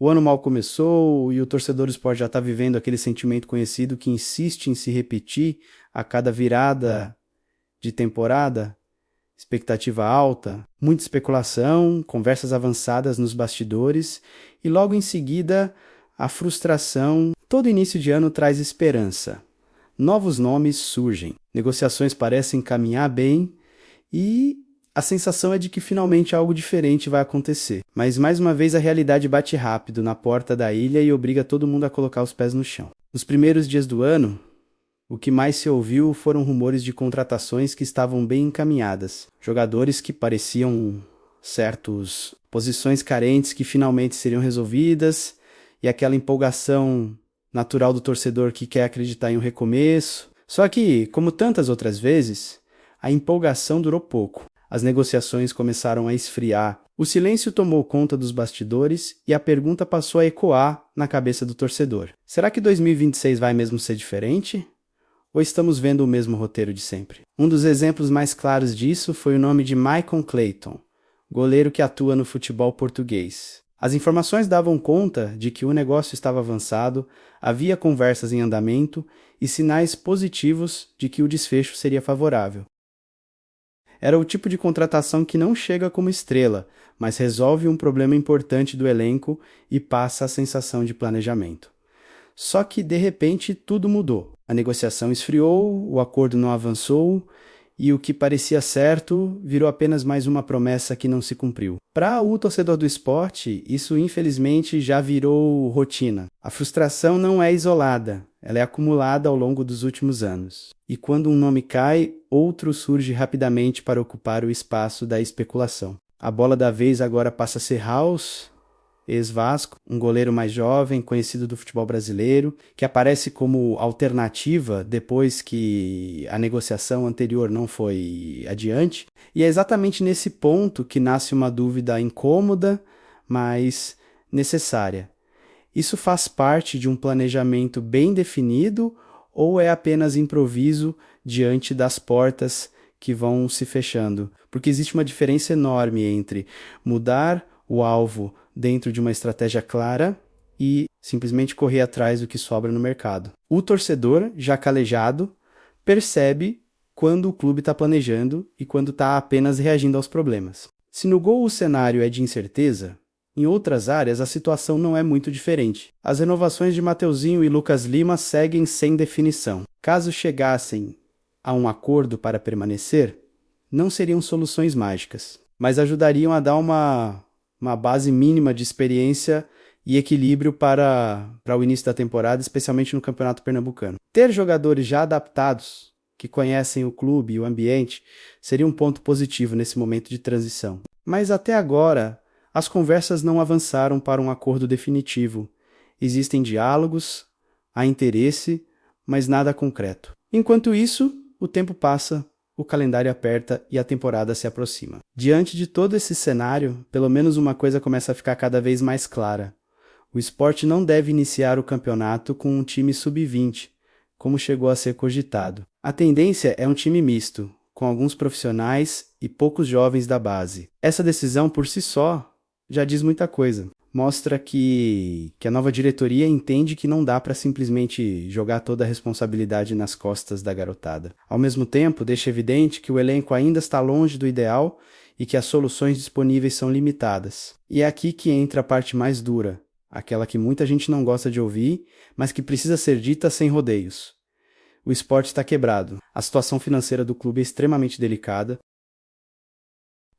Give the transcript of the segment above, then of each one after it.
O ano mal começou e o torcedor do Sport já está vivendo aquele sentimento conhecido que insiste em se repetir a cada virada de temporada. Expectativa alta, muita especulação, conversas avançadas nos bastidores e logo em seguida a frustração. Todo início de ano traz esperança. Novos nomes surgem, negociações parecem caminhar bem e a sensação é de que finalmente algo diferente vai acontecer. Mas mais uma vez a realidade bate rápido na porta da ilha e obriga todo mundo a colocar os pés no chão. Nos primeiros dias do ano, o que mais se ouviu foram rumores de contratações que estavam bem encaminhadas. Jogadores que pareciam certos posições carentes que finalmente seriam resolvidas e aquela empolgação natural do torcedor que quer acreditar em um recomeço. Só que, como tantas outras vezes, a empolgação durou pouco. As negociações começaram a esfriar. O silêncio tomou conta dos bastidores e a pergunta passou a ecoar na cabeça do torcedor. Será que 2026 vai mesmo ser diferente? Ou estamos vendo o mesmo roteiro de sempre? Um dos exemplos mais claros disso foi o nome de Maicon Clayton, goleiro que atua no futebol português. As informações davam conta de que o negócio estava avançado, havia conversas em andamento e sinais positivos de que o desfecho seria favorável. Era o tipo de contratação que não chega como estrela, mas resolve um problema importante do elenco e passa a sensação de planejamento. Só que, de repente, tudo mudou. A negociação esfriou, o acordo não avançou e o que parecia certo virou apenas mais uma promessa que não se cumpriu. Para o torcedor do esporte, isso infelizmente já virou rotina. A frustração não é isolada, ela é acumulada ao longo dos últimos anos. E quando um nome cai, outro surge rapidamente para ocupar o espaço da especulação. A bola da vez agora passa a ser House, ex-Vasco, um goleiro mais jovem, conhecido do futebol brasileiro, que aparece como alternativa depois que a negociação anterior não foi adiante. E é exatamente nesse ponto que nasce uma dúvida incômoda, mas necessária. Isso faz parte de um planejamento bem definido ou é apenas improviso diante das portas que vão se fechando? Porque existe uma diferença enorme entre mudar o alvo dentro de uma estratégia clara e simplesmente correr atrás do que sobra no mercado. O torcedor, já calejado, percebe quando o clube está planejando e quando está apenas reagindo aos problemas. Se no gol o cenário é de incerteza, em outras áreas a situação não é muito diferente. As renovações de Mateuzinho e Lucas Lima seguem sem definição. Caso chegassem a um acordo para permanecer, não seriam soluções mágicas, mas ajudariam a dar uma base mínima de experiência e equilíbrio para o início da temporada, especialmente no Campeonato Pernambucano. Ter jogadores já adaptados, que conhecem o clube e o ambiente, seria um ponto positivo nesse momento de transição. Mas até agora, as conversas não avançaram para um acordo definitivo. Existem diálogos, há interesse, mas nada concreto. Enquanto isso, o tempo passa, o calendário aperta e a temporada se aproxima. Diante de todo esse cenário, pelo menos uma coisa começa a ficar cada vez mais clara. O Sport não deve iniciar o campeonato com um time sub-20, como chegou a ser cogitado. A tendência é um time misto, com alguns profissionais e poucos jovens da base. Essa decisão por si só já diz muita coisa. Mostra que a nova diretoria entende que não dá para simplesmente jogar toda a responsabilidade nas costas da garotada. Ao mesmo tempo, deixa evidente que o elenco ainda está longe do ideal e que as soluções disponíveis são limitadas. E é aqui que entra a parte mais dura, aquela que muita gente não gosta de ouvir, mas que precisa ser dita sem rodeios. O Sport está quebrado. A situação financeira do clube é extremamente delicada.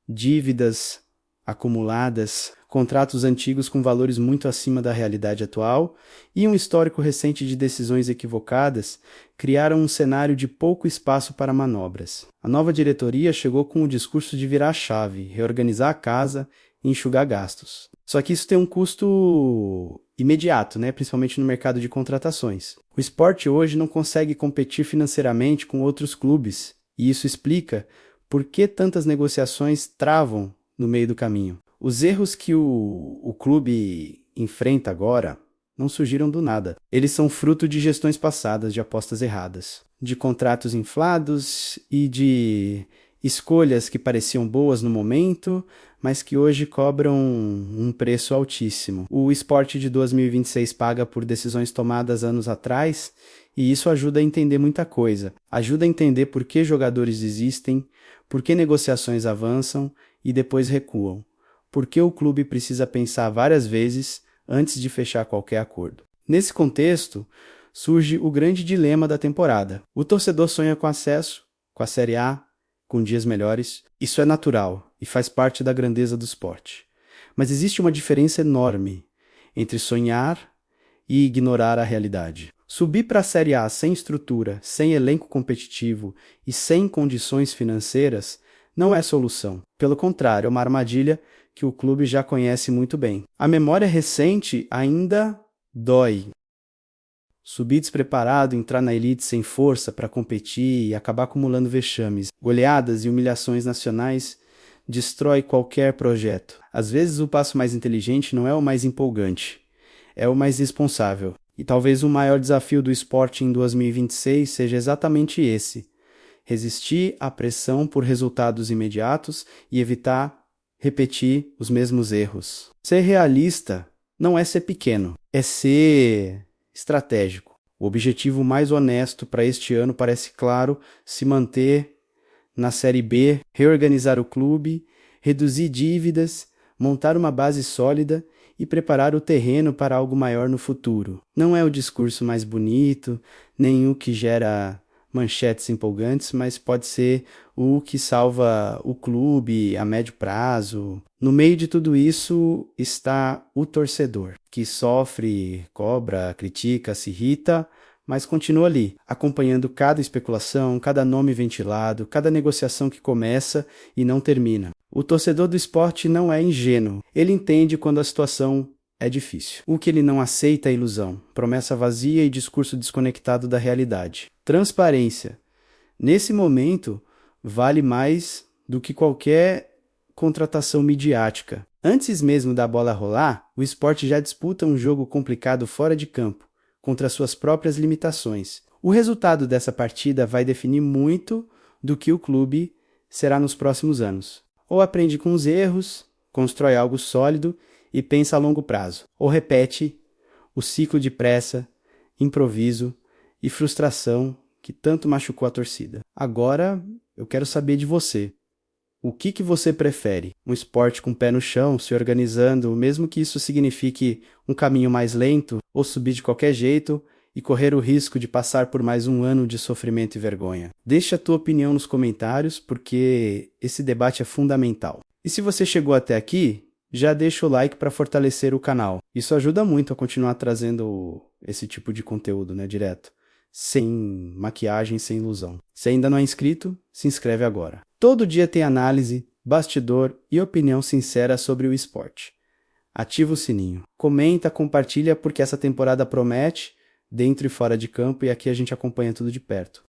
Dívidas acumuladas, contratos antigos com valores muito acima da realidade atual e um histórico recente de decisões equivocadas criaram um cenário de pouco espaço para manobras. A nova diretoria chegou com o discurso de virar a chave, reorganizar a casa e enxugar gastos. Só que isso tem um custo imediato, principalmente no mercado de contratações. O Sport hoje não consegue competir financeiramente com outros clubes e isso explica por que tantas negociações travam no meio do caminho. Os erros que o clube enfrenta agora não surgiram do nada. Eles são fruto de gestões passadas, de apostas erradas, de contratos inflados e de escolhas que pareciam boas no momento, mas que hoje cobram um preço altíssimo. O Sport de 2026 paga por decisões tomadas anos atrás, e isso ajuda a entender muita coisa. Ajuda a entender por que jogadores desistem, por que negociações avançam e depois recuam. Por que o clube precisa pensar várias vezes antes de fechar qualquer acordo. Nesse contexto, surge o grande dilema da temporada. O torcedor sonha com acesso, com a Série A, com dias melhores. Isso é natural e faz parte da grandeza do esporte. Mas existe uma diferença enorme entre sonhar e ignorar a realidade. Subir para a Série A sem estrutura, sem elenco competitivo e sem condições financeiras não é solução. Pelo contrário, é uma armadilha que o clube já conhece muito bem. A memória recente ainda dói. Subir despreparado, entrar na elite sem força para competir e acabar acumulando vexames, goleadas e humilhações nacionais destrói qualquer projeto. Às vezes o passo mais inteligente não é o mais empolgante, é o mais responsável. E talvez o maior desafio do esporte em 2026 seja exatamente esse: resistir à pressão por resultados imediatos e evitar repetir os mesmos erros. Ser realista não é ser pequeno, é ser estratégico. O objetivo mais honesto para este ano parece claro: se manter na Série B, reorganizar o clube, reduzir dívidas, montar uma base sólida e preparar o terreno para algo maior no futuro. Não é o discurso mais bonito, nem o que gera manchetes empolgantes, mas pode ser o que salva o clube a médio prazo. No meio de tudo isso está o torcedor, que sofre, cobra, critica, se irrita, mas continua ali, acompanhando cada especulação, cada nome ventilado, cada negociação que começa e não termina. O torcedor do esporte não é ingênuo, ele entende quando a situação é difícil. O que ele não aceita é ilusão, promessa vazia e discurso desconectado da realidade. Transparência. Nesse momento, vale mais do que qualquer contratação midiática. Antes mesmo da bola rolar, o esporte já disputa um jogo complicado fora de campo, contra suas próprias limitações. O resultado dessa partida vai definir muito do que o clube será nos próximos anos. Ou aprende com os erros, constrói algo sólido e pensa a longo prazo, ou repete o ciclo de pressa, improviso e frustração que tanto machucou a torcida. Agora, eu quero saber de você. O que você prefere? Um esporte com o pé no chão, se organizando, mesmo que isso signifique um caminho mais lento, ou subir de qualquer jeito e correr o risco de passar por mais um ano de sofrimento e vergonha? Deixa a tua opinião nos comentários, porque esse debate é fundamental. E se você chegou até aqui, já deixa o like para fortalecer o canal. Isso ajuda muito a continuar trazendo esse tipo de conteúdo, direto. Sem maquiagem, sem ilusão. Se ainda não é inscrito, se inscreve agora. Todo dia tem análise, bastidor e opinião sincera sobre o esporte. Ativa o sininho. Comenta, compartilha, porque essa temporada promete, dentro e fora de campo, e aqui a gente acompanha tudo de perto.